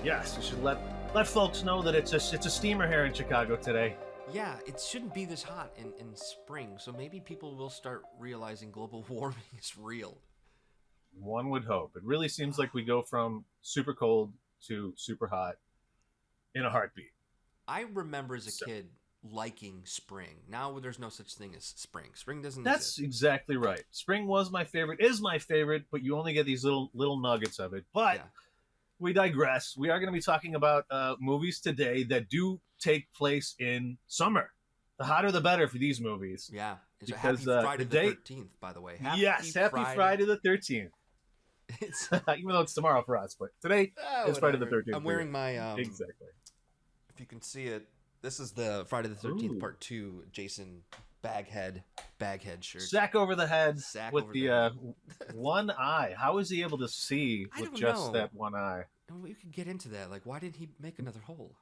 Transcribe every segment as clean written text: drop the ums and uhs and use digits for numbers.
Yes, you should let folks know that it's a steamer here in Chicago today. Yeah, it shouldn't be this hot in spring, so maybe people will start realizing global warming is real. One would hope. It really seems like we go from super cold to super hot in a heartbeat. I remember as a So, kid liking spring. Now there's no such thing as spring. Spring doesn't that's exist. exactly right. Spring was my favorite, is my favorite, but you only get these little nuggets of it. But Yeah. we digress. We are going to be talking about movies today that do take place in summer. The hotter, the better for these movies. Yeah. It's Because, happy Friday the the date- 13th, by the way. Yes, happy Friday the 13th. It's Even though it's tomorrow for us, but today is Friday the whatever. 13th. I'm wearing my exactly. if you can see it, this is the Friday the 13th Ooh. part 2 Jason baghead shirt. Sack over the head Sack with over the the head. one eye. How is he able to see I with don't just know. that one eye? And we could get into that. Like, why didn't he make another hole?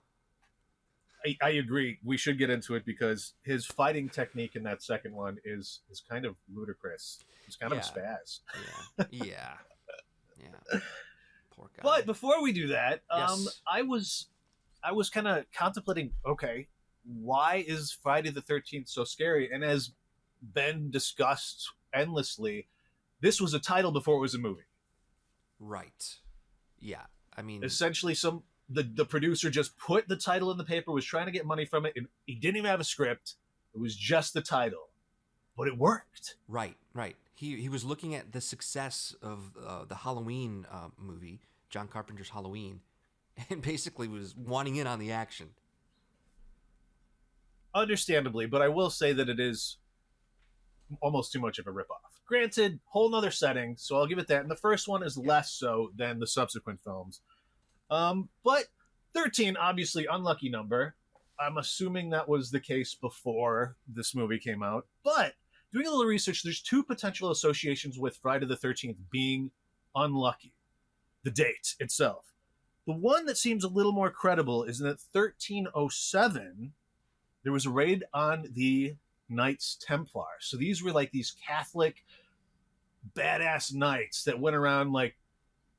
I agree. We should get into it because his fighting technique in that second one is kind of ludicrous. He's kind of a spaz. Yeah. Yeah. Poor guy. But before we do that, Yes. I was kind of contemplating. Okay, why is Friday the 13th so scary? And as Ben discussed endlessly, this was a title before it was a movie. Right. Yeah. I mean, Essentially, the producer just put the title in the paper, was trying to get money from it, and he didn't even have a script. It was just the title, but it worked. right. He was looking at the success of the Halloween movie, John Carpenter's Halloween, and basically was wanting in on the action. Understandably, but I will say that it is almost too much of a ripoff. Granted, whole nother setting, so I'll give it that. And the first one is less so than the subsequent films. But 13, obviously, unlucky number. I'm assuming that was the case before this movie came out. But doing a little research, there's two potential associations with Friday the 13th being unlucky. The date itself. The one that seems a little more credible is that 1307, there was a raid on the Knights Templar. So these were like these Catholic badass knights that went around like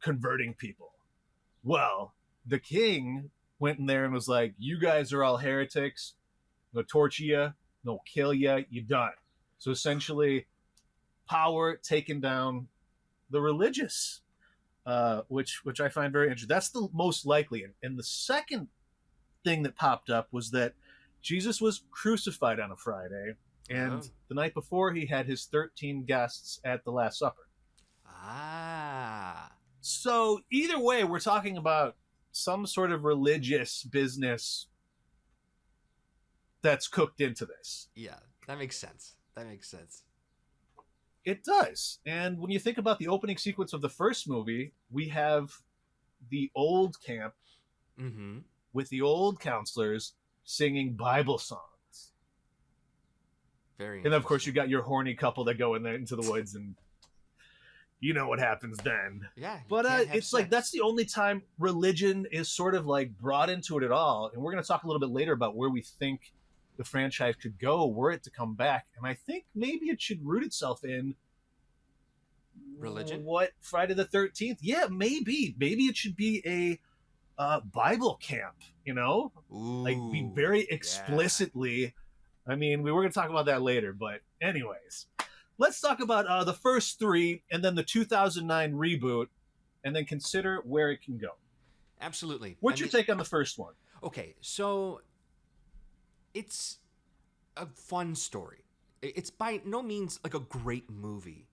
converting people. Well, the king went in there and was like, you guys are all heretics. No torture you, no kill you, you done. So essentially, power taking down the religious, which I find very interesting. That's the most likely. And the second thing that popped up was that Jesus was crucified on a Friday, and the night before he had his 13 guests at the Last Supper. Ah. So either way, we're talking about some sort of religious business that's cooked into this. Yeah, that makes sense. It does. And when you think about the opening sequence of the first movie, we have the old camp with the old counselors singing Bible songs. Very. And of course, you got your horny couple that go in there into the woods, and you know what happens then. Yeah. But it's like that's the only time religion is sort of like brought into it at all. And we're going to talk a little bit later about where we think the franchise could go were it to come back. And I think maybe it should root itself in religion. What Friday the 13th? Yeah, maybe it should be a Bible camp. You know, like be very explicitly. Yeah. I mean, we were going to talk about that later, but anyways, let's talk about the first three and then the 2009 reboot, and then consider where it can go. Absolutely. What's your take on the first one? Okay, so it's a fun story. It's by no means like a great movie.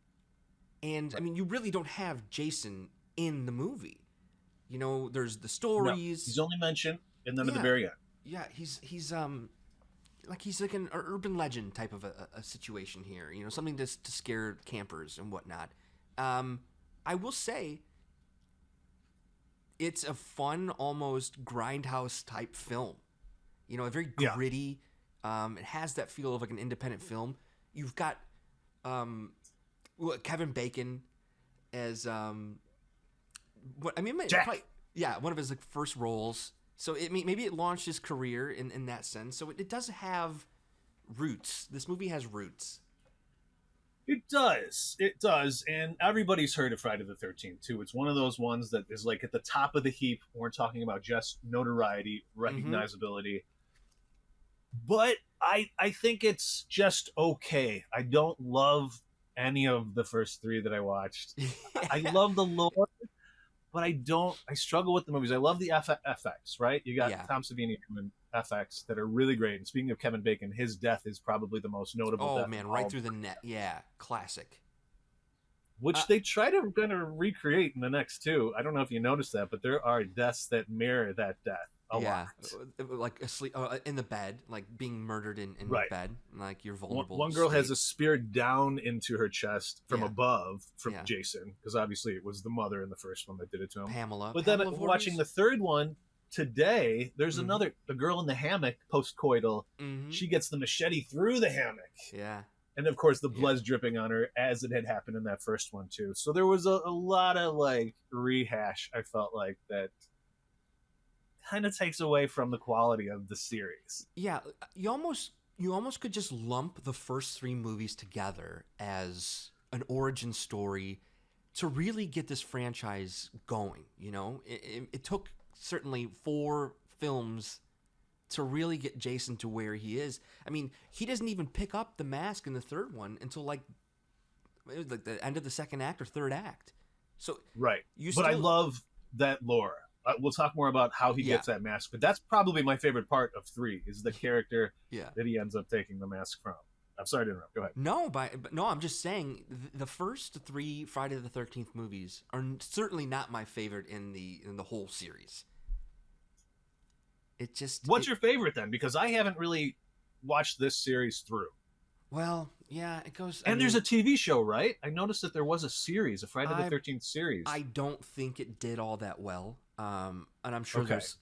And, I mean, you really don't have Jason in the movie. You know, there's the stories. No, he's only mentioned, and then at the very end. Yeah, he's like an urban legend type of a situation here. You know, something to scare campers and whatnot. I will say it's a fun, almost grindhouse type film. You know, a very gritty. It has that feel of like an independent film. You've got Kevin Bacon as Jack. Probably, one of his like first roles. So maybe it launched his career in that sense. So it does have roots. This movie has roots. It does, and everybody's heard of Friday the 13th too. It's one of those ones that is like at the top of the heap when we're talking about just notoriety, Mm-hmm. recognizability. But I think it's just okay. I don't love any of the first three that I watched. I love the lore, but I struggle with the movies. I love the FX, right? You got Yeah. Tom Savini doing FX that are really great. And speaking of Kevin Bacon, his death is probably the most notable Oh death of man, right all, through the net. Yeah, classic. Uh, which they try to kind of recreate in the next two. I don't know if you noticed that, but there are deaths that mirror that death a lot. yeah, like asleep in the bed, like being murdered in Right. bed, like your One, vulnerable one girl has state. a spear down into her chest from Yeah, above from yeah. Jason, because obviously it was the mother in the first one that did it to him. Pamela, But then Pamela watching Voorhees. the third one today, there's Mm-hmm. the girl in the hammock post-coital. Mm-hmm. She gets the machete through the hammock. Yeah, And of course, the yeah. blood's dripping on her as it had happened in that first one, too. So there was a lot of like rehash, I felt like, that kind of takes away from the quality of the series. Yeah, you almost could just lump the first three movies together as an origin story to really get this franchise going. It took certainly 4 films to really get Jason to where he is. I mean, he doesn't even pick up the mask in the third one until like it was like the end of the second act or third act. So Right. you But I still, love that lore. We'll talk more about how he yeah, gets that mask, but that's probably my favorite part of three is the character yeah. that he ends up taking the mask from. I'm sorry to interrupt. Go ahead. No, but no, I'm just saying the first 3 Friday the 13th movies are certainly not my favorite in the whole series. It just What's your favorite then? Because I haven't really watched this series through. well, yeah, it goes. I And there's a mean, TV show, right? I noticed that there was a series, a Friday the I 13th series. I don't think it did all that well. And I'm sure Okay. there's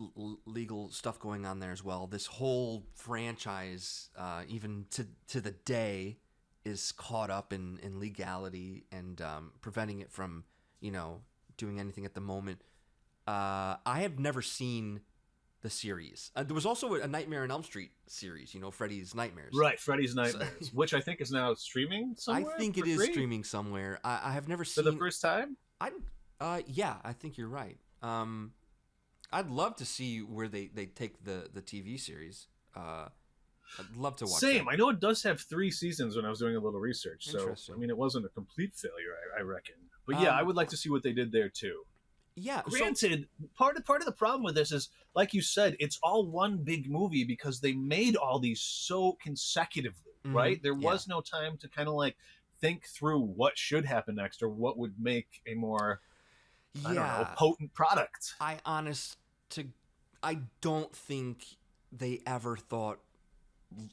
legal stuff going on there as well. This whole franchise, even to the day, is caught up in legality and preventing it from, doing anything at the moment. I have never seen the series. There was also a Nightmare on Elm Street series, Freddy's Nightmares. Right, Freddy's So, Nightmares, which I think is now streaming I somewhere think for it is free streaming somewhere. I have never for the seen. first time. Yeah, I think you're right. I'd love to see where they take the TV series. I'd love to watch Same. that. I know it does have 3 seasons when I was doing a little research. So, Interesting. I mean, it wasn't a complete failure, I reckon. But yeah, I Um, would like to see what they did there too. yeah. So Granted, part of the problem with this is, like you said, it's all one big movie because they made all these so consecutively, right? There yeah. was no time to kind of like think through what should happen next or what would make a more, I don't know, Yeah. potent product. I don't think they ever thought,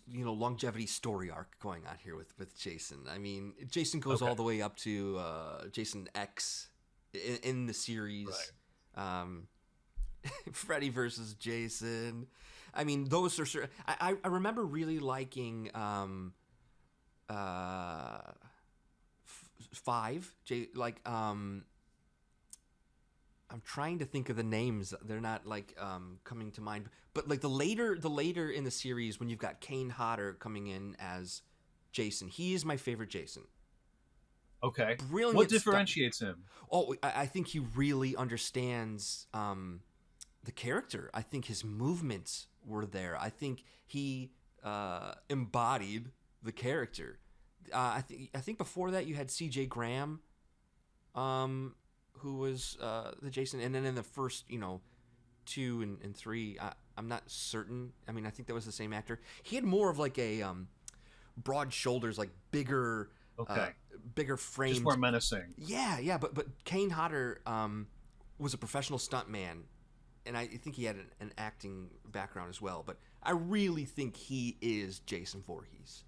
longevity story arc going on here with Jason. I mean, Jason goes Okay. all the way up to Jason X in the series. Freddy versus Jason. I mean, those are. I remember really liking 5. I'm trying to think of the names. They're not like coming to mind. But like the later in the series when you've got Kane Hodder coming in as Jason, he is my favorite Jason. Okay. Brilliant. What stuff. differentiates him? Oh, I think he really understands the character. I think his movements were there. I think he embodied the character. I think before that you had C.J. Graham, who was the Jason, and then in the first 2 and 3, I'm not certain. I mean, I think that was the same actor. He had more of like a broad shoulders, like bigger. Okay. Bigger framed. Just more menacing. Yeah, but Kane Hodder was a professional stuntman, and I think he had an acting background as well. But I really think he is Jason Voorhees.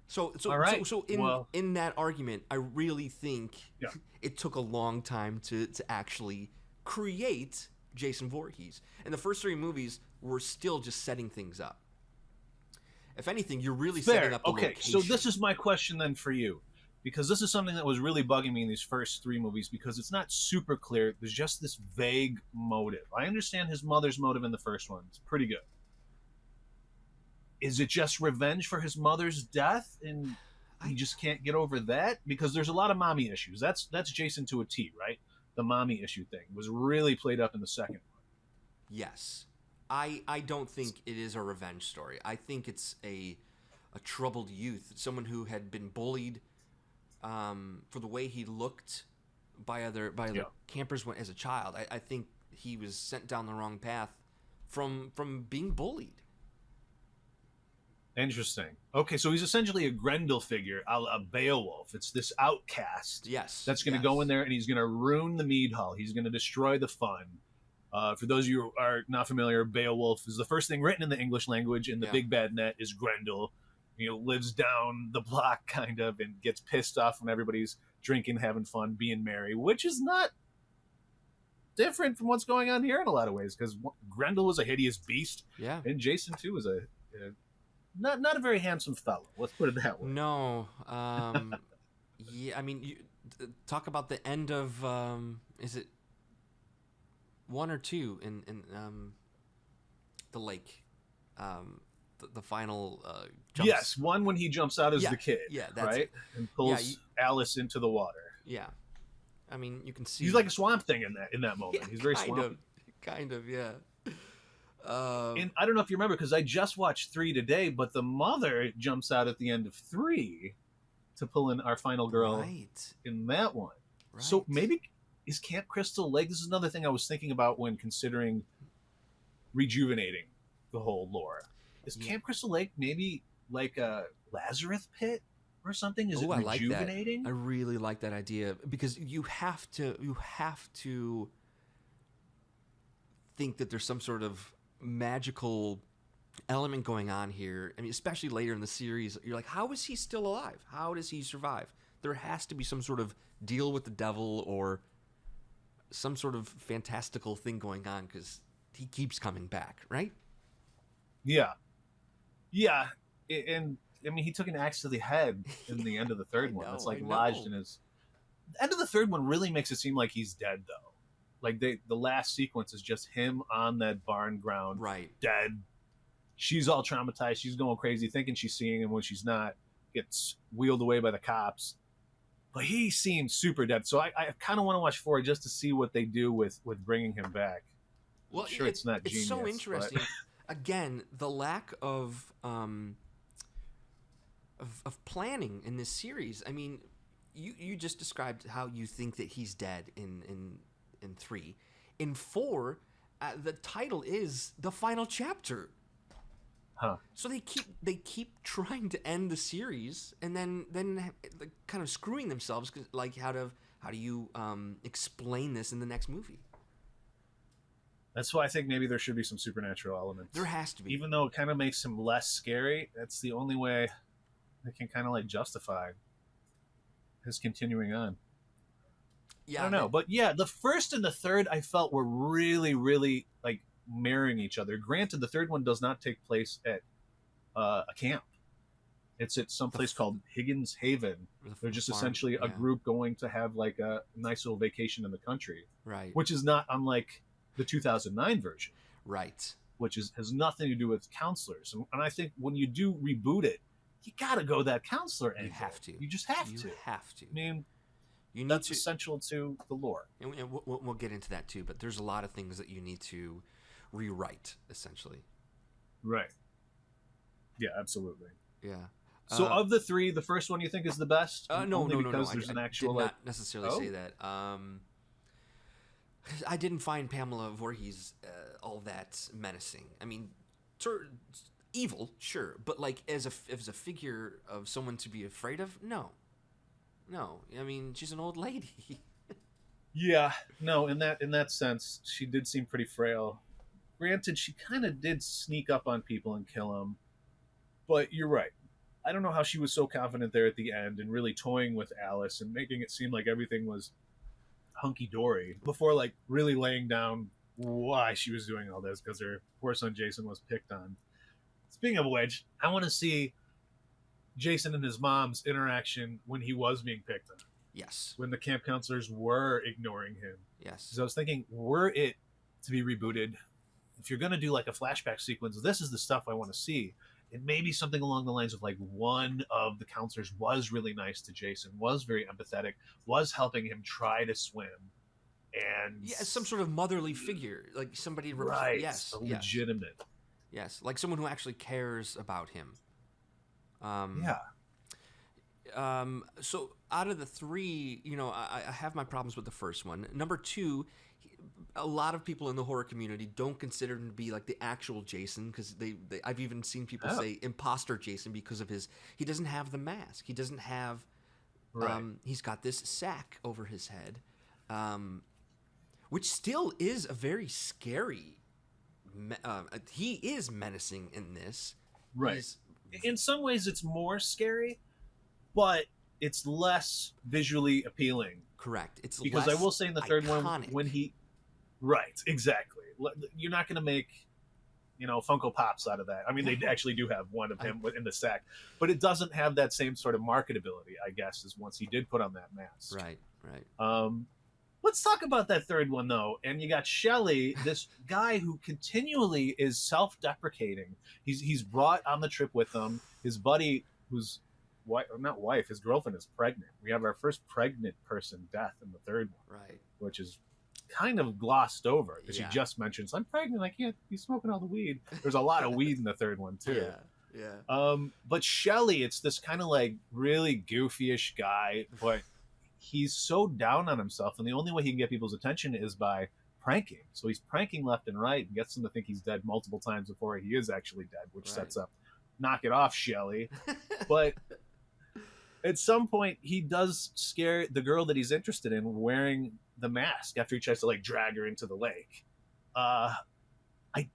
So All right. In that argument, I really think Yeah. it took a long time to actually create Jason Voorhees. And the first 3 movies were still just setting things up. If anything, you're really setting up the Okay, location. so this is my question then for you, because this is something that was really bugging me in these first 3 movies because it's not super clear. There's just this vague motive. I understand his mother's motive in the first one. It's pretty good. Is it just revenge for his mother's death? And he just can't get over that because there's a lot of mommy issues. That's Jason to a T, right? The mommy issue thing was really played up in the second one. Yes. I don't think it is a revenge story. I think it's a troubled youth, someone who had been bullied for the way he looked by other campers as a child. I think he was sent down the wrong path from being bullied. Interesting. Okay, so he's essentially a Grendel figure, a Beowulf. It's this outcast. Yes. That's going to go in there and he's going to ruin the mead hall. He's going to destroy the fun. For those of you who are not familiar, Beowulf is the first thing written in the English language, and the big bad net is Grendel. Lives down the block kind of and gets pissed off when everybody's drinking, having fun, being merry, which is not different from what's going on here in a lot of ways, because Grendel was a hideous beast, and Jason too was a not a very handsome fellow. Let's put it that way. No, yeah, I mean, talk about the end of is it 1 or 2 in the lake, the final jumps. Yes, 1 when he jumps out as the kid, that's right, and pulls Alice into the water. Yeah, I mean, you can see he's like a Swamp Thing in that moment. He's very swampy. Kind of, yeah. And I don't know if you remember, because I just watched 3 today, but the mother jumps out at the end of 3 to pull in our final girl in that one. Right. So maybe is Camp Crystal Lake? This is another thing I was thinking about when considering rejuvenating the whole lore. Is Camp Crystal Lake maybe like a Lazarus pit or something? Is it rejuvenating? I like that. I really like that idea, because you have to think that there's some sort of magical element going on here. I mean, especially later in the series, you're like, how is he still alive? How does he survive? There has to be some sort of deal with the devil or some sort of fantastical thing going on, because he keeps coming back, right? Yeah. And I mean, he took an axe to the head in the end of the third one. It's like lodged in his. The end of the third one really makes it seem like he's dead, though. Like the last sequence is just him on that barn ground, dead. She's all traumatized. She's going crazy, thinking she's seeing him when she's not. Gets wheeled away by the cops. But he seems super dead. So I kind of want to watch 4 just to see what they do with bringing him back. Well, I'm sure it's not genius. It's so interesting. But... Again, the lack of planning in this series. I mean, you just described how you think that he's dead in 3. In 4, the title is The Final Chapter. Huh. So they keep trying to end the series, and then kind of screwing themselves, 'cause, like, how do you explain this in the next movie? That's why I think maybe there should be some supernatural elements. There has to be. Even though it kind of makes him less scary, that's the only way they can kind of like justify his continuing on. Yeah, I don't know. But yeah, the first and the third I felt were really, really like mirroring each other. Granted, the third one does not take place at a camp. It's at some place called Higgins Haven. They're just essentially a group going to have like a nice little vacation in the country. Right. Which is not unlike the 2009 version. Right. Which has nothing to do with counselors. And I think when you do reboot it, you got to go that counselor angle. You have to. You just have to. You have to. I mean, you need that's essential to the lore. And we'll get into that too, but there's a lot of things that you need to rewrite, essentially. Right. Yeah, absolutely. Yeah. So of the 3, the first one you think is the best? No. Because there's an actual, I did not necessarily say that. I didn't find Pamela Voorhees all that menacing. I mean, evil, sure, but like as a figure of someone to be afraid of, no. I mean, she's an old lady. Yeah, no. In that sense, she did seem pretty frail. Granted, she kind of did sneak up on people and kill them, but you're right. I don't know how she was so confident there at the end and really toying with Alice and making it seem like everything was hunky-dory before like really laying down why she was doing all this, because her poor son Jason was picked on. Speaking of which, I want to see Jason and his mom's interaction when he was being picked on. Yes. When the camp counselors were ignoring him. Yes. Because I was thinking, were it to be rebooted, if you're going to do like a flashback sequence, this is the stuff I want to see. it may be something along the lines of like one of the counselors was really nice to Jason, was very empathetic, was helping him try to swim, and Yeah, some sort of motherly figure, like somebody. right, Yes, a yes, legitimate. yes, like someone who actually cares about him. Yeah. So out of the three, I have my problems with the first one. Number two, a lot of people in the horror community don't consider him to be like the actual Jason, because I've even seen people say imposter Jason because of he doesn't have the mask. He doesn't have, Right. He's got this sack over his head, which still is a very scary, he is menacing in this. Right. In some ways it's more scary, but it's less visually appealing. Correct. It's because less I will say in the third one, iconic. when he, right, exactly. You're not going to make, Funko Pops out of that. I mean, they actually do have one of him in the sack, but it doesn't have that same sort of marketability, I guess, as once he did put on that mask. Right. Let's talk about that third one though. And you got Shelley, this guy who continually is self-deprecating. He's brought on the trip with him. His buddy, who's his girlfriend is pregnant. We have our first pregnant person death in the third one, Right. which is kind of glossed over because Yeah. he just mentions, I'm pregnant, I can't be smoking all the weed. There's a lot of weed in the third one too. Yeah. But Shelley, it's this kind of like really goofy-ish guy, but he's so down on himself, and the only way he can get people's attention is by pranking. So he's pranking left and right and gets them to think he's dead multiple times before he is actually dead, which sets up, knock it off, Shelley. But at some point, he does scare the girl that he's interested in wearing the mask after he tries to like drag her into the lake.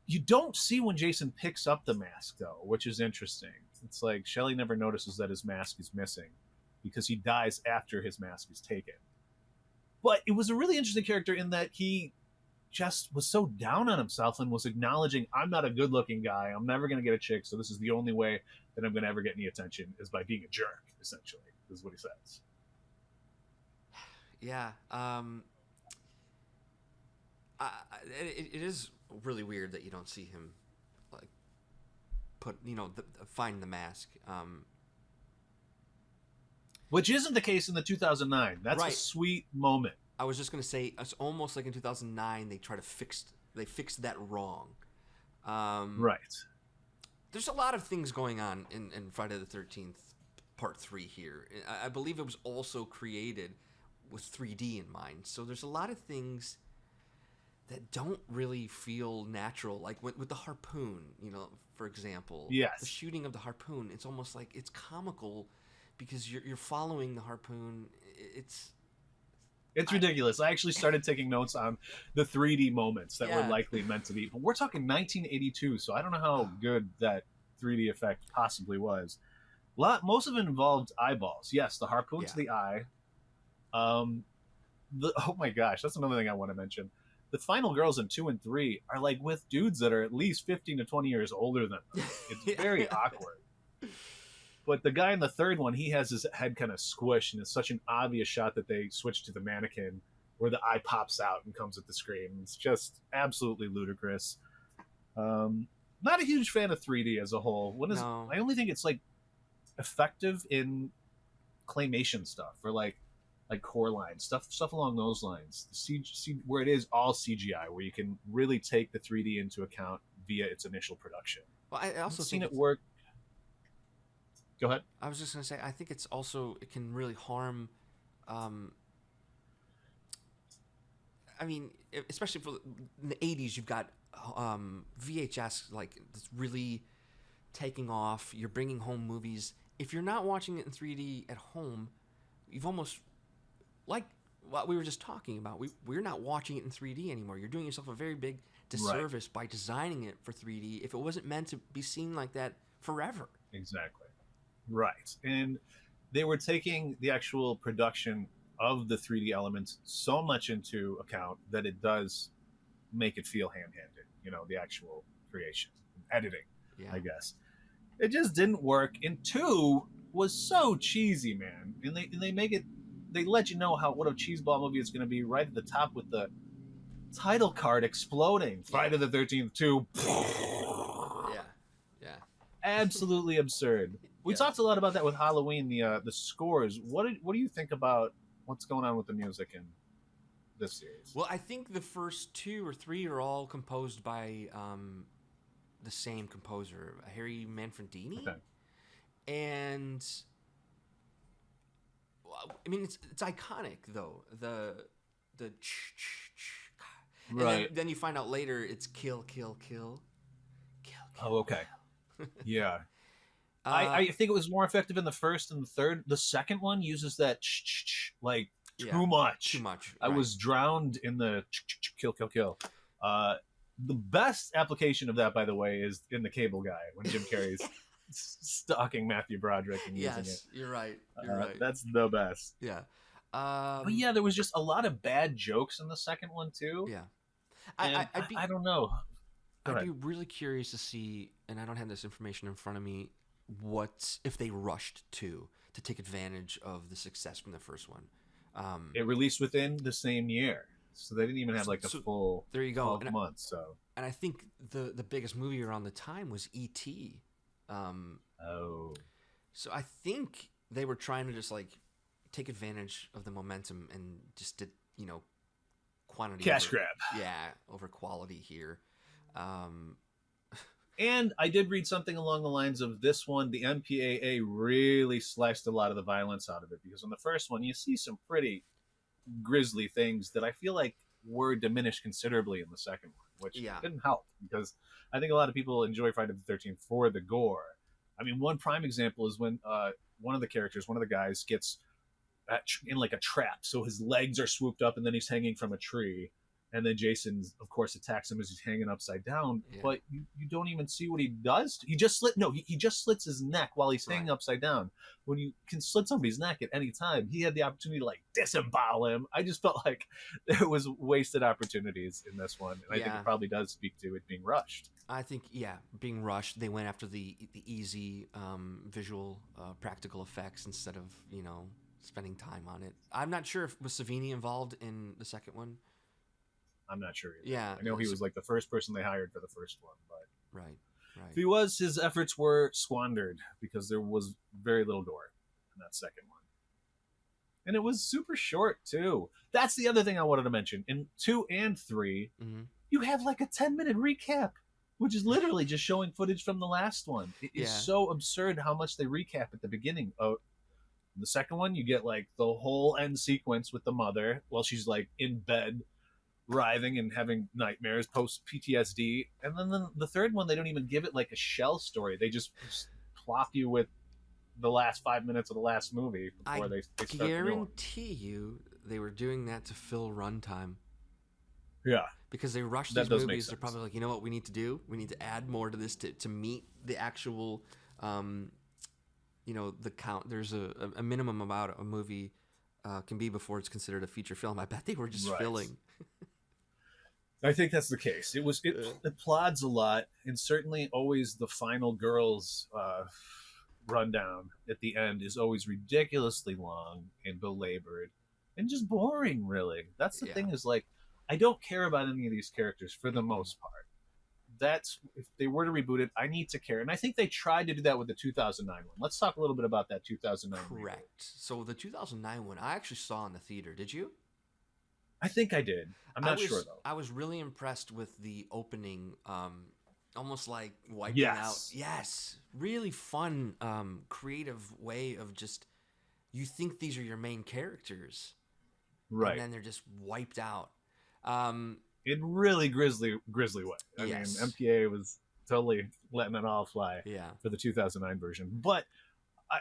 You don't see when Jason picks up the mask though, which is interesting. It's like Shelley never notices that his mask is missing because he dies after his mask is taken. But it was a really interesting character in that he just was so down on himself and was acknowledging, I'm not a good looking guy, I'm never going to get a chick, so this is the only way that I'm going to ever get any attention is by being a jerk, essentially, is what he says. Yeah. It is really weird that you don't see him like find the mask. Which isn't the case in the 2009. That's right. A sweet moment. I was just going to say, it's almost like in 2009 they fixed that wrong. Right. There's a lot of things going on in Friday the 13th Part 3 here. I believe it was also created with 3D in mind. So there's a lot of things that don't really feel natural, like with the harpoon, for example. Yes. The shooting of the harpoon, it's almost like it's comical because you're following the harpoon. It's ridiculous. I actually started taking notes on the 3D moments that were likely meant to be. But we're talking 1982, so I don't know how good that 3D effect possibly was. Most of it involved eyeballs. Yes, the harpoon to the eye. Oh my gosh, that's another thing I want to mention. The final girls in 2 and 3 are like with dudes that are at least 15 to 20 years older than them. It's very awkward. But the guy in the third one, he has his head kind of squished, and it's such an obvious shot that they switched to the mannequin where the eye pops out and comes at the screen. It's just absolutely ludicrous. Not a huge fan of 3D as a whole. I only think it's like effective in claymation stuff or like Coraline stuff along those lines. Where it is all CGI, where you can really take the 3D into account via its initial production. Well, I also seen it work. Go ahead. I was just going to say, I think it can really harm, especially in the 80s, you've got VHS, like, it's really taking off. You're bringing home movies. If you're not watching it in 3D at home, you've almost, like what we were just talking about, we're not watching it in 3D anymore. You're doing yourself a very big disservice by designing it for 3D if it wasn't meant to be seen like that forever. Exactly. Right. And they were taking the actual production of the 3D elements so much into account that it does make it feel hand-handed, the actual creation, editing, I guess. It just didn't work. And 2 was so cheesy, man. And they let you know what a cheeseball movie it's going to be right at the top with the title card exploding. Friday the 13th 2. absolutely absurd. We Yeah. talked a lot about that with Halloween. The scores. What do you think about what's going on with the music in this series? Well, I think the first 2 or 3 are all composed by the same composer, Harry Manfredini, Okay. and I mean it's iconic though, the and Right. then you find out later it's kill kill kill kill kill. Oh, okay. Yeah. Uh, I think it was more effective in the first and the third. The second one uses that like yeah, too much. too much. I right. was drowned in the kill kill kill. The best application of that, by the way, is in The Cable Guy when Jim Carrey's stalking Matthew Broderick and using it. Yes, you're right. You're right. That's the best. Yeah. But yeah, there was just a lot of bad jokes in the second one too. Yeah. And I don't know. I'd be really curious to see, and I don't have this information in front of me, what if they rushed to take advantage of the success from the first one. It released within the same year, so they didn't even have like a full there you go 12 months. So, and I think the biggest movie around the time was E.T. oh, So I think they were trying to just like take advantage of the momentum and just did quantity cash over, grab. yeah, over quality here. And I did read something along the lines of this one, the MPAA really sliced a lot of the violence out of it, because on the first one, you see some pretty grisly things that I feel like were diminished considerably in the second one, which didn't help, because I think a lot of people enjoy Friday the 13th for the gore. I mean, one prime example is when one of the guys gets in like a trap, so his legs are swooped up and then he's hanging from a tree. And then Jason, of course, attacks him as he's hanging upside down. Yeah. But you don't even see what he does. He just slits his neck while he's hanging upside down. When you can slit somebody's neck at any time, he had the opportunity to like disembowel him. I just felt like there was wasted opportunities in this one, and I think it probably does speak to it being rushed. I think being rushed. They went after the easy visual practical effects instead of spending time on it. I'm not sure if was Savini involved in the second one. I'm not sure either. Yeah, I know he was like the first person they hired for the first one, but right. If he was, his efforts were squandered because there was very little gore in that second one, and it was super short too. That's the other thing I wanted to mention. In 2 and 3, you have like a 10-minute recap, which is literally just showing footage from the last one. It is so absurd how much they recap at the beginning. The second one, you get like the whole end sequence with the mother while she's like in bed, writhing and having nightmares, post PTSD. And then the third one, they don't even give it like a shell story. They just plop you with the last 5 minutes of the last movie before they start the new one. I guarantee you they were doing that to fill runtime. Yeah. Because they rushed these movies. They're probably like, you know what we need to do? We need to add more to this to meet the actual, the count. There's a minimum amount a movie can be before it's considered a feature film. I bet they were just filling. I think that's the case. It plods a lot, and certainly always the final girl's rundown at the end is always ridiculously long and belabored and just boring, really. That's the thing, is like, I don't care about any of these characters for the most part. That's, if they were to reboot it, I need to care. And I think they tried to do that with the 2009 one. Let's talk a little bit about that 2009 one. Correct. So the 2009 one, I actually saw in the theater. Did you? I think I did. I'm not sure, though. I was really impressed with the opening, almost like wiping out. Yes. Really fun, creative way of just, you think these are your main characters. Right. And then they're just wiped out. In really grisly way. I mean, MPA was totally letting it all fly for the 2009 version. But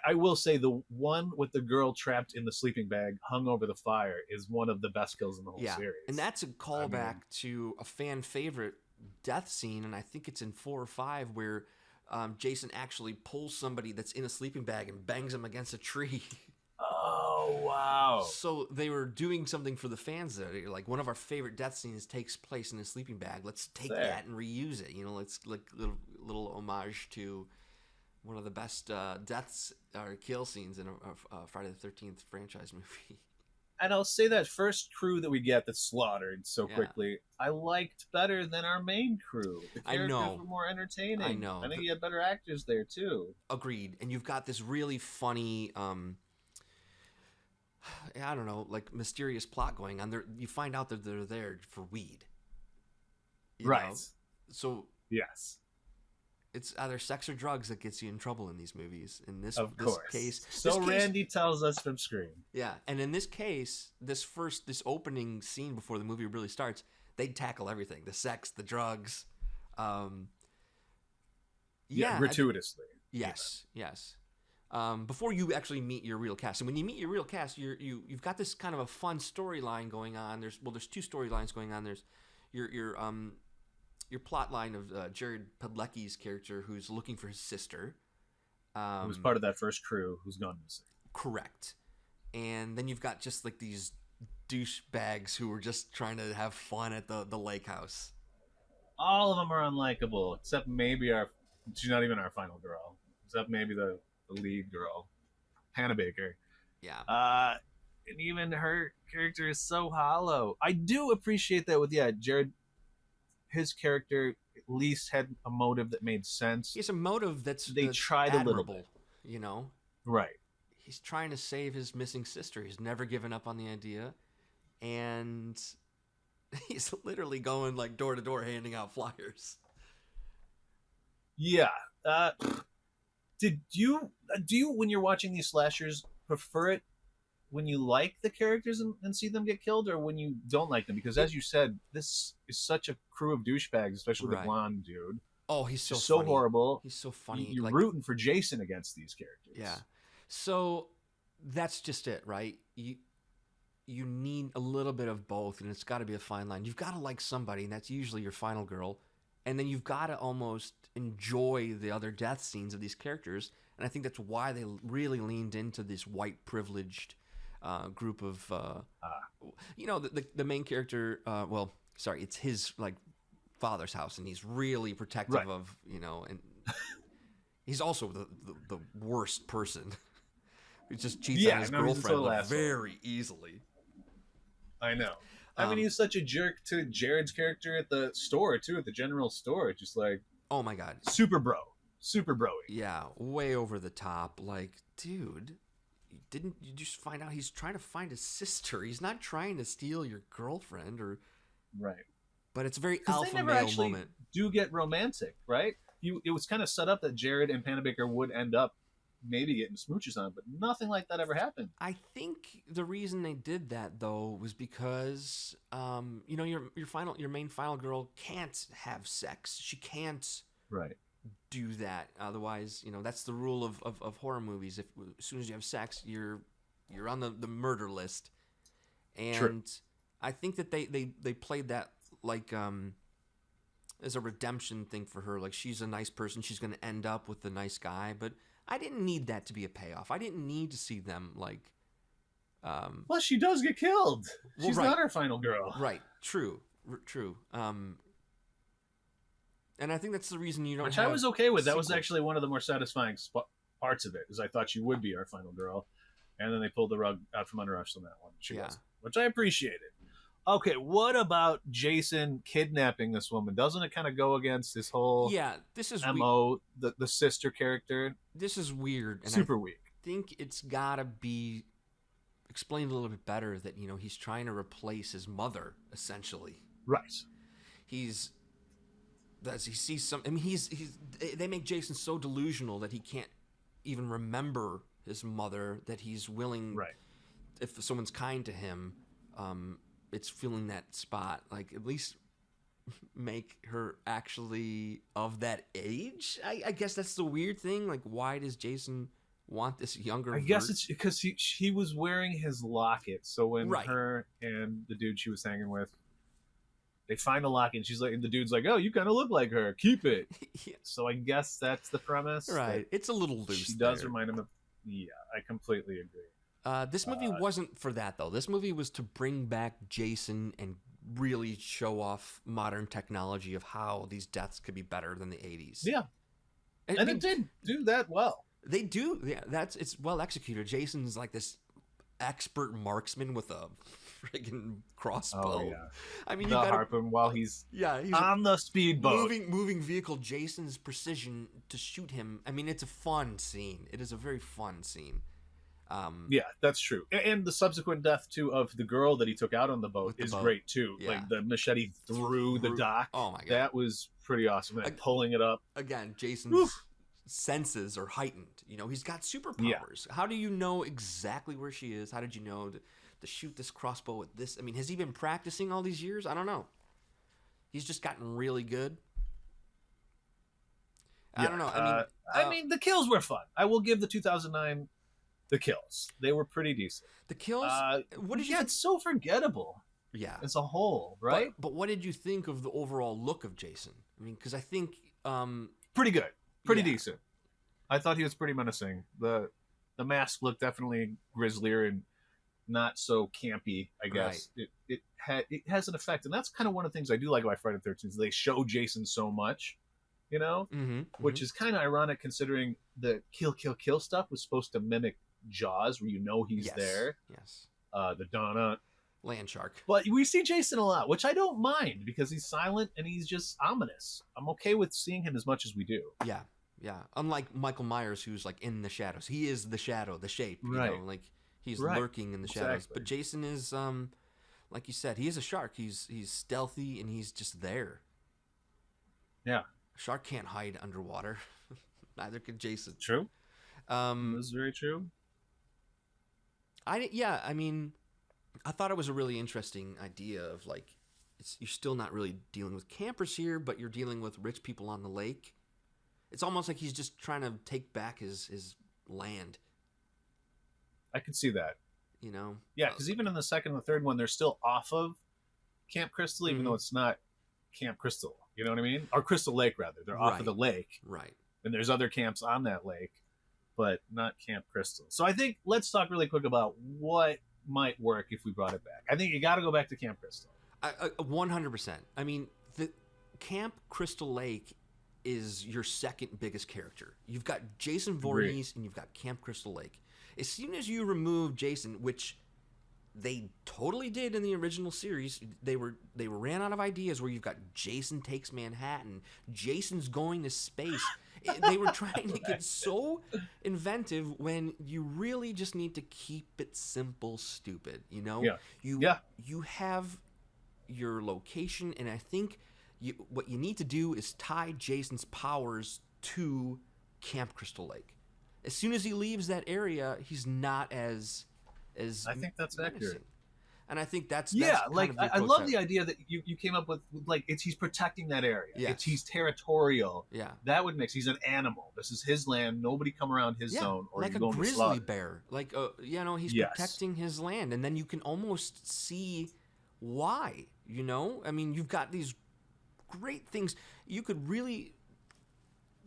I will say the one with the girl trapped in the sleeping bag hung over the fire is one of the best kills in the whole series. And that's a callback to a fan favorite death scene, and I think it's in 4 or 5, where Jason actually pulls somebody that's in a sleeping bag and bangs him against a tree. Oh, wow. So they were doing something for the fans there. Like, one of our favorite death scenes takes place in a sleeping bag. Let's take that and reuse it. It's like little homage to one of the best deaths or kill scenes in a Friday the 13th franchise movie. And I'll say that first crew that we get that's slaughtered so Yeah. quickly, I liked better than our main crew. The I characters know. were more entertaining. I know. I think you had better actors there too. Agreed. And you've got this really funny, I don't know, like mysterious plot going on. There, you find out that they're there for weed. You Right. know? So Yes. it's either sex or drugs that gets you in trouble in these movies. In this, Of this course. case, So this case- Randy tells us from Scream. yeah, and in this case, this opening scene before the movie really starts, they tackle everything: the sex, the drugs. Yeah, gratuitously. yes. Before you actually meet your real cast, and when you meet your real cast, you've got this kind of a fun storyline going on. There's two storylines going on. There's your plot line of Jared Padalecki's character, who's looking for his sister. Who was part of that first crew who's gone missing. Correct. And then you've got just like these douchebags who were just trying to have fun at the lake house. All of them are unlikable, except maybe she's not even our final girl. Except maybe the lead girl, Hannah Baker. Yeah. And even her character is so hollow. I do appreciate that with Jared. His character at least had a motive that made sense. He has a motive that's tried admirable, a little bit, you know. Right. He's trying to save his missing sister. He's never given up on the idea, and he's literally going like door to door handing out flyers. Yeah. Do you when you're watching these slashers prefer it when you like the characters and see them get killed, or when you don't like them? Because as you said, this is such a crew of douchebags, especially the Right. blonde dude. Oh, he's so so funny. horrible. He's so funny. You're like, rooting for Jason against these characters. yeah. So that's just it, right? You need a little bit of both, and it's got to be a fine line. You've got to like somebody, and that's usually your final girl, and then you've got to almost enjoy the other death scenes of these characters. And I think that's why they really leaned into this white privileged group of, the main character. It's his like father's house, and he's really protective Right. of, and he's also the worst person. He just cheats on his he's a girlfriend total asshole. very easily. I know. I mean, he's such a jerk to Jared's character at the store too, at the general store. Just like, oh my god, super broy. yeah, way over the top. Like, dude, didn't you just find out he's trying to find his sister? He's not trying to steal your girlfriend, or Right. but it's a very 'Cause alpha they never male actually moment. do get romantic, right? It was kind of set up that Jared and Panabaker would end up maybe getting smooches on, but nothing like that ever happened. I think the reason they did that though was because your main final girl can't have sex. She can't Right. do that. Otherwise, that's the rule of horror movies. If as soon as you have sex, you're on the murder list. And True. I think that they played that like as a redemption thing for her. Like, she's a nice person, she's going to end up with the nice guy, but I didn't need that to be a payoff. I didn't need to see them like Plus, she does get killed. Well, She's right. not our final girl. Right. True. And I think that's the reason you don't Which have I was okay with. That was sequels. actually one of the more satisfying parts of it, is I thought she would be our final girl, and then they pulled the rug out from under us on that one. She Yeah. wasn't, which I appreciated. Okay, what about Jason kidnapping this woman? Doesn't it kind of go against this whole Yeah, this is MO, the sister character? this is weird, and Super weak. I think it's gotta be explained a little bit better that he's trying to replace his mother essentially. Right. He sees some. I mean, they make Jason so delusional that he can't even remember his mother. That he's willing, Right. if someone's kind to him, it's filling that spot. Like, at least make her actually of that age. I guess that's the weird thing. Like, why does Jason want this younger? I guess it's because he was wearing his locket. So when Right. her and the dude she was hanging with, they find a locket, and the dude's like, "Oh, you kind of look like her. Keep it." Yeah, So I guess that's the premise. right. It's a little that loose. She does there. remind him of. Yeah, I completely agree. This movie wasn't for that, though. This movie was to bring back Jason and really show off modern technology of how these deaths could be better than the 80s. Yeah, I mean, it did do that well. they do. Yeah, it's well executed. Jason's like this expert marksman with a friggin' crossbow. Oh yeah, I mean, the you got harpoon while he's he's on the speedboat. moving vehicle. Jason's precision to shoot him. I mean, it's a fun scene. It is a very fun scene. Yeah, that's true. And the subsequent death too of the girl that he took out on the boat is great too. Yeah. Like the machete through the dock. Oh my god, that was pretty awesome. Like pulling it up again. Jason's senses are heightened. You know, he's got superpowers. How do you know exactly where she is? How did you know to shoot this crossbow with this? I mean, has he been practicing all these years? I don't know. He's just gotten really good. I don't know. I mean, the kills were fun. I will give the 2009 the kills. They were pretty decent. The kills. What did you? Yeah, it's so forgettable. Yeah, as a whole, right? But what did you think of the overall look of Jason? I mean, because I think pretty good, pretty decent. I thought he was pretty menacing. The mask looked definitely grislier and not so campy. I guess it has an effect, and that's kind of one of the things I do like about Friday the 13th. They show Jason so much, you know, which is kind of ironic considering the kill stuff was supposed to mimic Jaws, where you know he's there. Yes. The Donna land shark. But we see Jason a lot, which I don't mind because he's silent and he's just ominous. I'm okay with seeing him as much as we do. Yeah, yeah. Unlike Michael Myers, who's like in the shadows. He is the shadow, the shape. You know, like he's lurking in the shadows. But Jason is, like you said, he is a shark. He's stealthy and he's just there. Yeah. A shark can't hide underwater. Neither can Jason. True. That's very true. I mean, I thought it was a really interesting idea of like, you're still not really dealing with campers here, but you're dealing with rich people on the lake. It's almost like he's just trying to take back his land. I could see that. You know? Yeah, because even in the second and the third one, they're still off of Camp Crystal, even though it's not Camp Crystal. You know what I mean? Or Crystal Lake, rather. They're off of the lake. Right. And there's other camps on that lake, but not Camp Crystal. So I think let's talk really quick about what might work if we brought it back. I think you got to go back to Camp Crystal. 100%. I mean, the Camp Crystal Lake is your second biggest character. You've got Jason Voorhees and you've got Camp Crystal Lake. As soon as you remove Jason, which they totally did in the original series, they ran out of ideas where you've got Jason takes Manhattan, Jason's going to space. They were trying to get so inventive when you really just need to keep it simple, stupid. You know, you have your location, and I think what you need to do is tie Jason's powers to Camp Crystal Lake. As soon as he leaves that area, he's not as I think that's menacing. accurate. And I think that's like I love the idea that you came up with. Like he's protecting that area. Yes. He's territorial. Yeah, that would mix. He's an animal. This is his land. Nobody come around his zone. Or like you're a going grizzly bear. Like he's protecting his land, and then you can almost see why. You know, I mean, you've got these great things. You could really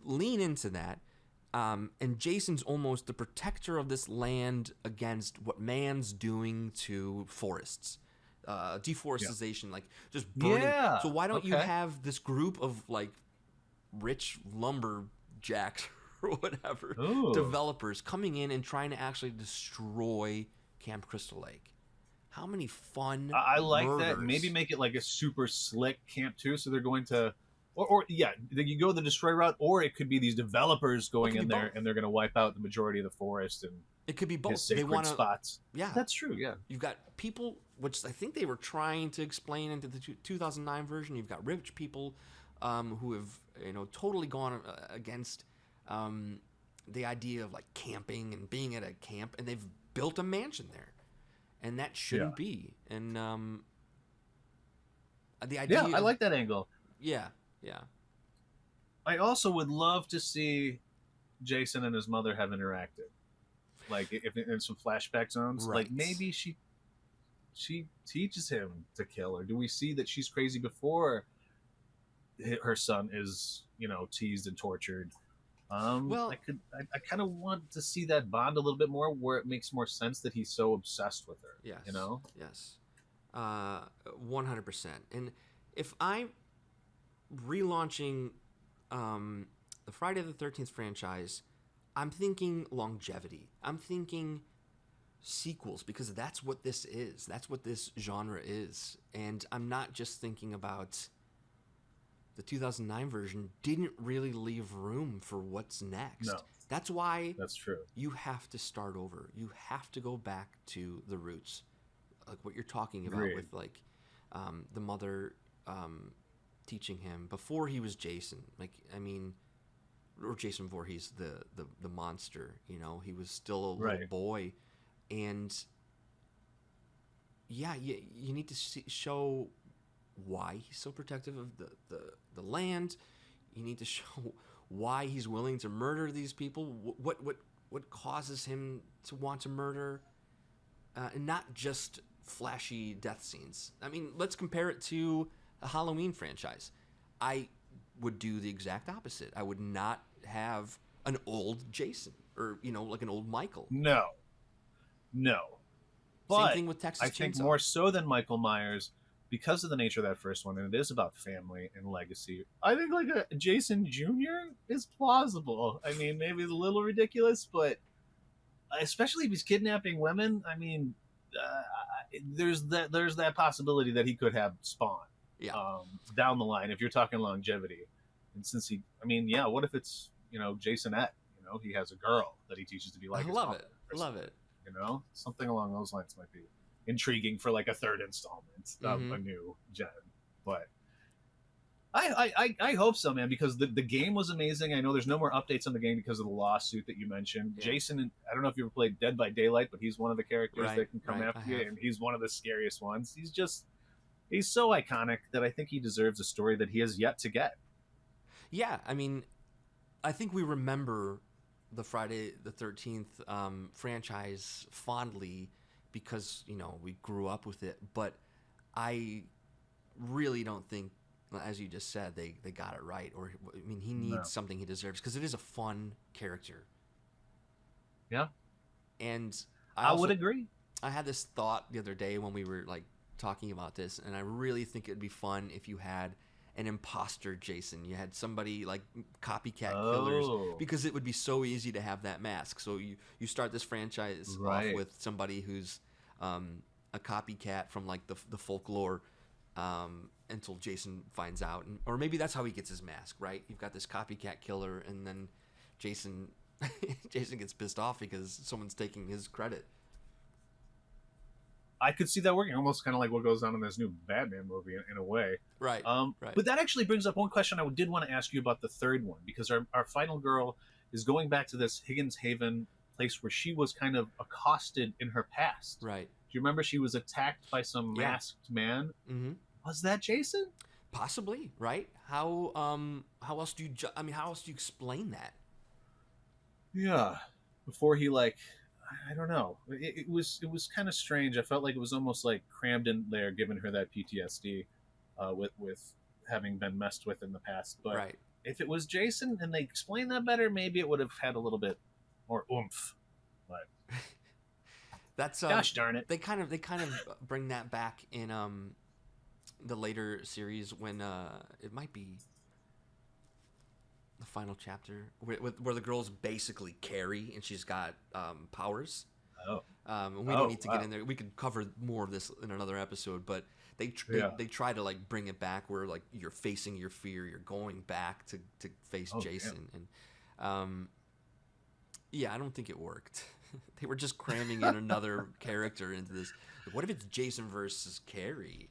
lean into that. And Jason's almost the protector of this land against what man's doing to forests. Deforestation, like just burning. Yeah. So why don't you have this group of like rich lumberjacks or whatever, developers coming in and trying to actually destroy Camp Crystal Lake? How many fun I like murders. that. Maybe make it like a super slick camp too, so they're going to Or you go the destroy route, or it could be these developers going in there and they're going to wipe out the majority of the forest and it could be both. His sacred spots. Yeah, that's true. Yeah, you've got people, which I think they were trying to explain into the 2009 version. You've got rich people who have totally gone against the idea of like camping and being at a camp, and they've built a mansion there, and that shouldn't be. And the idea. Yeah, I like that angle. Yeah. Yeah. I also would love to see Jason and his mother have interacted. Like if in some flashback zones. Right. Like maybe she teaches him to kill, or do we see that she's crazy before her son is, teased and tortured? Well, I kind of want to see that bond a little bit more, where it makes more sense that he's so obsessed with her. Yes. Yes. 100%. And if I'm relaunching the Friday the 13th franchise, I'm thinking longevity. I'm thinking sequels, because that's what this is. That's what this genre is. And I'm not just thinking about the 2009 version didn't really leave room for what's next. No. That's why That's true. you have to start over. You have to go back to the roots, like what you're talking about. Agreed. With like the mother teaching him before he was Jason. Like, I mean, or Jason Voorhees, the monster. You know, he was still a little boy, and yeah, you need to show why he's so protective of the land. You need to show why he's willing to murder these people. What causes him to want to murder, and not just flashy death scenes. I mean, let's compare it to a Halloween franchise. I would do the exact opposite. I would not have an old Jason or, you know, like an old Michael. No. But same thing with Texas Chainsaw. I think more so than Michael Myers, because of the nature of that first one, and it is about family and legacy. I think like a Jason Jr. is plausible. I mean, maybe it's a little ridiculous, but especially if he's kidnapping women, I mean, there's that possibility that he could have Spawn down the line if you're talking longevity. And since he, I mean, yeah, what if it's, you know, Jasonette? You know, he has a girl that he teaches to be like. I love it. You know, something along those lines might be intriguing for like a third installment of a new gen. But I hope so, man, because the game was amazing. I know there's no more updates on the game because of the lawsuit that you mentioned. Yeah. Jason, I don't know if you ever played Dead by Daylight, but he's one of the characters that can come after you, and he's one of the scariest ones. He's so iconic that I think he deserves a story that he has yet to get. Yeah, I mean, I think we remember the Friday the 13th franchise fondly because, you know, we grew up with it, but I really don't think, as you just said, they got it right. Or, I mean, he needs something he deserves because it is a fun character. Yeah. And I would agree. I had this thought the other day when we were like talking about this, and I really think it'd be fun if you had an imposter Jason. You had somebody like copycat killers, because it would be so easy to have that mask. So you start this franchise off with somebody who's a copycat from like the folklore until Jason finds out, or maybe that's how he gets his mask, right? You've got this copycat killer, and then Jason gets pissed off because someone's taking his credit. I could see that working, almost kind of like what goes on in this new Batman movie in a way. Right. But that actually brings up one question I did want to ask you about the third one, because our final girl is going back to this Higgins Haven place where she was kind of accosted in her past. Right. Do you remember she was attacked by some masked man? Mm-hmm. Was that Jason? Possibly, right? How else do you how else do you explain that? Yeah. Before he I don't know. It was kind of strange. I felt like it was almost like crammed in there, giving her that PTSD with having been messed with in the past. But if it was Jason and they explained that better, maybe it would have had a little bit more oomph. But that's gosh darn it. They kind of bring that back in the later series when it might be the final chapter where the girls basically carry and she's got powers. And we don't need to get in there. We could cover more of this in another episode, but they try to like bring it back where like you're facing your fear, you're going back to face Jason, and I don't think it worked. They were just cramming in another character into this. What if it's Jason versus Carrie?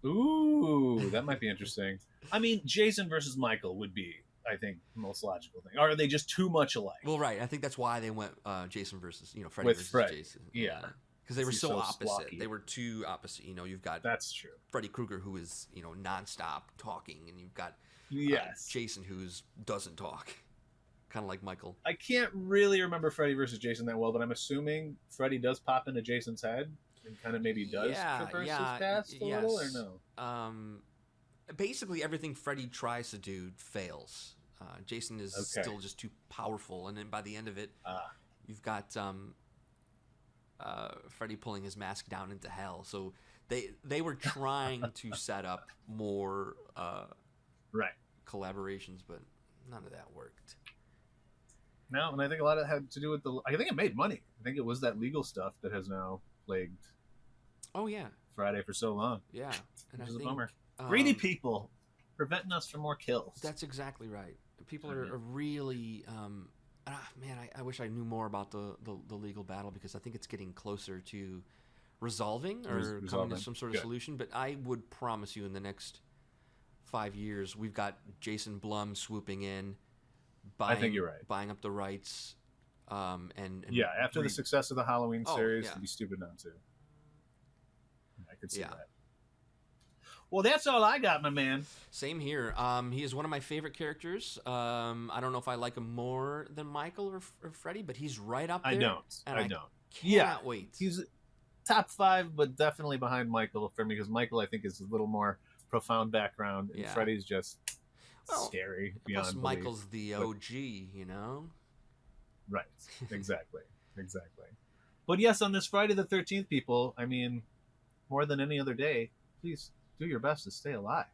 Ooh, that might be interesting. I mean, Jason versus Michael would be, I think, the most logical thing. Or are they just too much alike? Well, right. I think that's why they went Jason versus, Freddy versus Jason. Yeah. Because they were so opposite. Blocky. They were too opposite. You've got that's true. Freddy Krueger, who is, nonstop talking, and you've got Jason, who doesn't talk. Kind of like Michael. I can't really remember Freddy versus Jason that well, but I'm assuming Freddy does pop into Jason's head and kind of maybe does traverse his past a little, or no? Basically, everything Freddy tries to do fails. Jason is still just too powerful, and then by the end of it, you've got Freddy pulling his mask down into hell. So they were trying to set up more collaborations, but none of that worked. No, and I think a lot of it had to do with I think it made money. I think it was that legal stuff that has now plagued Oh yeah, Friday for so long. yeah, and Which I is a think bummer. Greedy people preventing us from more kills. that's exactly right. People are really. Man, I wish I knew more about the legal battle because I think it's getting closer to resolving or coming to some sort of solution. But I would promise you in the next 5 years, we've got Jason Blum swooping in, I think you're right. buying up the rights. And yeah, after the success of the Halloween series, yeah. it'd be stupid not to. I could see Yeah. that. Well, that's all I got, my man. Same here. He is one of my favorite characters. I don't know if I like him more than Michael or Freddy, but he's right up there. I don't. Cannot Yeah, wait. He's top 5, but definitely behind Michael for me because Michael, I think, is a little more profound background, and Freddy's just scary beyond plus belief. Michael's the OG, you know? Right. Exactly. Exactly. But yes, on this Friday the 13th, people, I mean, more than any other day, please do your best to stay alive.